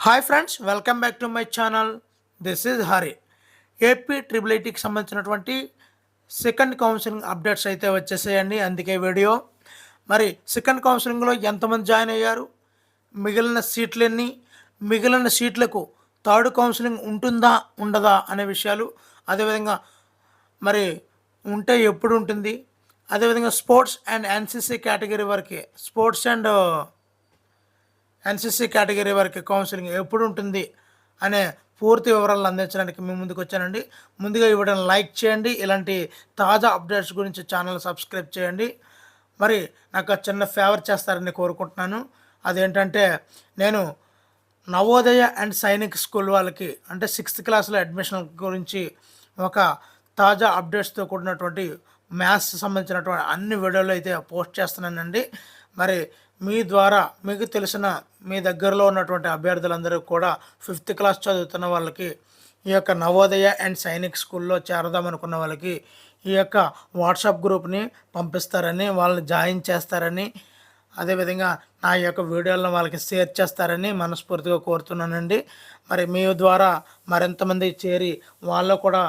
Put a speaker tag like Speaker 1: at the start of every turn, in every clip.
Speaker 1: Hi friends, welcome back to my channel. This is Hari. AP triple ఐటీకి సంబంధించినటువంటి second counselling updates అయితే వచ్చేసాయండి. అందుకే video. మరి సెకండ్ కౌన్సిలింగ్లో ఎంతమంది జాయిన్ అయ్యారు, మిగిలిన సీట్లన్నీ, మిగిలిన సీట్లకు థర్డ్ కౌన్సిలింగ్ ఉంటుందా ఉండదా అనే విషయాలు, అదేవిధంగా మరి ఉంటే ఎప్పుడు ఉంటుంది, అదేవిధంగా స్పోర్ట్స్ అండ్ ఎన్సీసీ కేటగిరీ వరకు, స్పోర్ట్స్ అండ్ ఎన్సీసీ కేటగిరీ వరకు కౌన్సిలింగ్ ఎప్పుడు ఉంటుంది అనే పూర్తి వివరాలను అందించడానికి మీ ముందుకు వచ్చానండి. ముందుగా ఈ వీడియోని లైక్ చేయండి. ఇలాంటి తాజా అప్డేట్స్ గురించి ఛానల్ సబ్స్క్రైబ్ చేయండి. మరి నాకు చిన్న ఫేవర్ చేస్తారని కోరుకుంటున్నాను. అదేంటంటే, నేను నవోదయ అండ్ సైనిక్ స్కూల్ వాళ్ళకి అంటే 6th క్లాస్లో అడ్మిషన్ గురించి ఒక తాజా అప్డేట్స్తో కూడినటువంటి మ్యాథ్స్ సంబంధించినటువంటి అన్ని వీడియోలు అయితే పోస్ట్ చేస్తున్నానండి. మరి మీ ద్వారా మీకు తెలిసిన మీ దగ్గరలో ఉన్నటువంటి అభ్యర్థులందరూ కూడా 5th క్లాస్ చదువుతున్న వాళ్ళకి, ఈ యొక్క నవోదయ అండ్ సైనిక్ స్కూల్లో చేరదామనుకున్న వాళ్ళకి ఈ యొక్క వాట్సాప్ గ్రూప్ని పంపిస్తారని, వాళ్ళని జాయిన్ చేస్తారని, అదేవిధంగా నా యొక్క వీడియోలను వాళ్ళకి షేర్ చేస్తారని మనస్ఫూర్తిగా కోరుతున్నానండి. మరి మీ ద్వారా మరింతమంది చేరి వాళ్ళు కూడా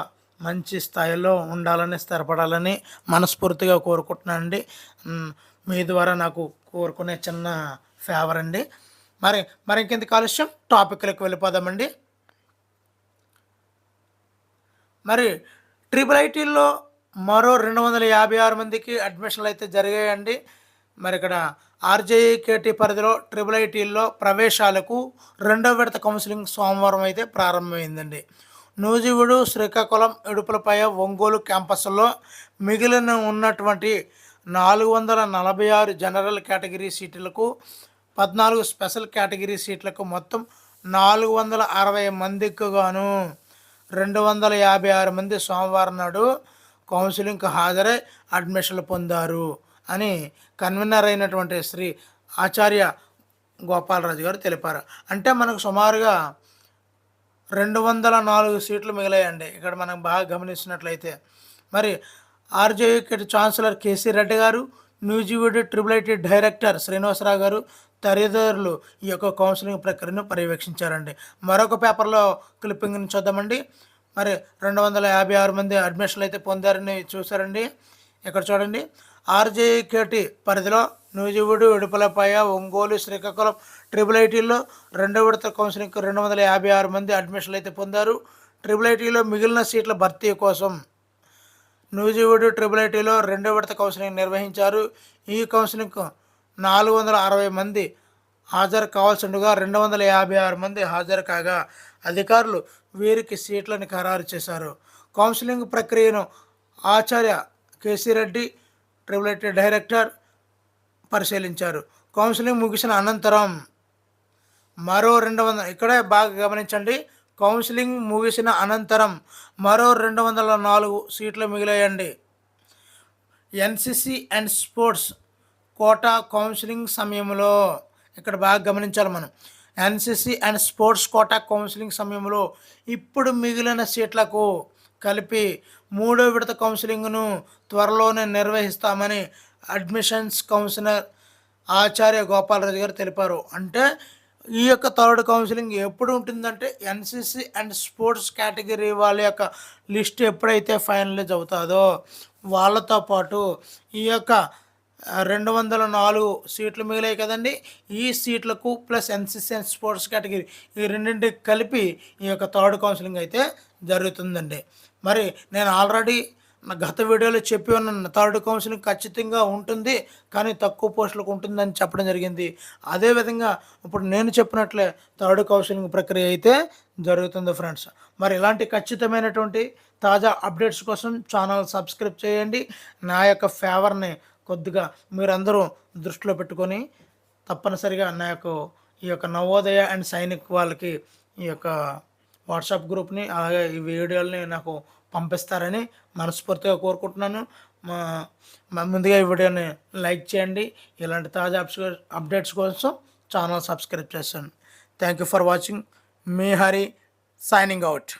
Speaker 1: మంచి స్థాయిలో ఉండాలని, స్థిరపడాలని మనస్ఫూర్తిగా కోరుకుంటున్నానండి. మీ ద్వారా నాకు కోరుకునే చిన్న ఫేవర్ అండి. మరి ఇంకెందుకు ఆలస్యం, టాపిక్లకు వెళ్ళిపోదామండి. మరి ట్రిపుల్ ఐటీల్లో మరో 256 మందికి అడ్మిషన్లు అయితే జరిగాయండి. మరి ఇక్కడ ఆర్జేఈకేటీ పరిధిలో ట్రిపుల్ ఐటీల్లో ప్రవేశాలకు 2వ విడత కౌన్సిలింగ్ సోమవారం అయితే ప్రారంభమైందండి. నూజివీడు, శ్రీకాకుళం, ఇడుపులపాయ, ఒంగోలు క్యాంపస్లో మిగిలిన ఉన్నటువంటి 446 జనరల్ కేటగిరీ సీట్లకు, 14 స్పెషల్ కేటగిరీ సీట్లకు మొత్తం 460 మందికి గాను 256 మంది సోమవారం నాడు కౌన్సిలింగ్కి హాజరై అడ్మిషన్లు పొందారు అని కన్వీనర్ అయినటువంటి శ్రీ ఆచార్య గోపాలరాజు గారు తెలిపారు. అంటే మనకు సుమారుగా 204 సీట్లు మిగిలాయండి. ఇక్కడ మనం బాగా గమనించినట్లయితే, మరి ఆర్జేఈకేటీ ఛాన్సలర్ కేసీ రెడ్డి గారు, Nuzvid triple IT director Srinivasarao గారు తదితరులు ఈ యొక్క కౌన్సిలింగ్ ప్రక్రియను పర్యవేక్షించారండి. మరొక పేపర్లో క్లిప్పింగ్ని చూద్దామండి. మరి 256 మంది అడ్మిషన్లు అయితే పొందారని చూసారండి. ఇక్కడ చూడండి, ఆర్జేఈకేటీ పరిధిలో నూజివీడు, ఇడుపులపాయ, ఒంగోలు, శ్రీకాకుళం ట్రిపుల్ ఐటీల్లో 2వ విడత కౌన్సిలింగ్కి 256 మంది అడ్మిషన్లు అయితే పొందారు. ట్రిపుల్ ఐటీలో మిగిలిన సీట్ల భర్తీ కోసం నూజివీడు ట్రిపుల్ ఐటీలో 2వ విడత కౌన్సిలింగ్ నిర్వహించారు. ఈ కౌన్సిలింగ్కు 460 మంది హాజరు కావాల్సిండగా 256 మంది హాజరు కాగా అధికారులు వీరికి సీట్లను ఖరారు చేశారు. కౌన్సిలింగ్ ప్రక్రియను ఆచార్య KC Reddy triple IT director పరిశీలించారు. కౌన్సిలింగ్ ముగిసిన అనంతరం మరో 200, ఇక్కడే బాగా గమనించండి, కౌన్సిలింగ్ ముగిసిన అనంతరం మరో 204 సీట్లు మిగిలాయండి. NCC and sports quota counselling సమయంలో, ఇక్కడ బాగా గమనించాలి మనం, NCC and sports quota counselling సమయంలో ఇప్పుడు మిగిలిన సీట్లకు కలిపి 3వ విడత కౌన్సిలింగ్ను త్వరలోనే నిర్వహిస్తామని అడ్మిషన్స్ కౌన్సిలర్ ఆచార్య గోపాలరాజు గారు తెలిపారు. అంటే ఈ యొక్క థర్డ్ కౌన్సిలింగ్ ఎప్పుడు ఉంటుందంటే, ఎన్సీసీ అండ్ స్పోర్ట్స్ కేటగిరీ వాళ్ళ యొక్క లిస్ట్ ఎప్పుడైతే ఫైనలైజ్ అవుతుందో వాళ్ళతో పాటు ఈ యొక్క 204 సీట్లు మిగిలాయి కదండి, ఈ సీట్లకు plus NCC and sports category ఈ రెండింటికి కలిపి ఈ యొక్క థర్డ్ కౌన్సిలింగ్ అయితే జరుగుతుందండి. మరి నేను ఆల్రెడీ నా గత వీడియోలో చెప్పి ఉన్న థర్డ్ కౌన్సిలింగ్ ఖచ్చితంగా ఉంటుంది, కానీ తక్కువ పోస్టులకు ఉంటుందని చెప్పడం జరిగింది. అదేవిధంగా ఇప్పుడు నేను చెప్పినట్లే థర్డ్ కౌన్సిలింగ్ ప్రక్రియ అయితే జరుగుతుంది ఫ్రెండ్స్. మరి ఇలాంటి ఖచ్చితమైనటువంటి తాజా అప్డేట్స్ కోసం ఛానల్ సబ్స్క్రైబ్ చేయండి. నా యొక్క ఫేవర్ని కొద్దిగా మీరందరూ దృష్టిలో పెట్టుకొని తప్పనిసరిగా ఈ యొక్క నవోదయ అండ్ సైనిక్ వాళ్ళకి ఈ యొక్క వాట్సాప్ గ్రూప్ని, అలాగే ఈ వీడియోలని నాకు పంపిస్తారని మనస్ఫూర్తిగా కోరుకుంటున్నాను. ముందుగా ఈ వీడియోని లైక్ చేయండి. ఇలాంటి తాజా అప్డేట్స్ కోసం ఛానల్ సబ్స్క్రైబ్ చేస్తాను. Thank you for watching. Me Hari signing out.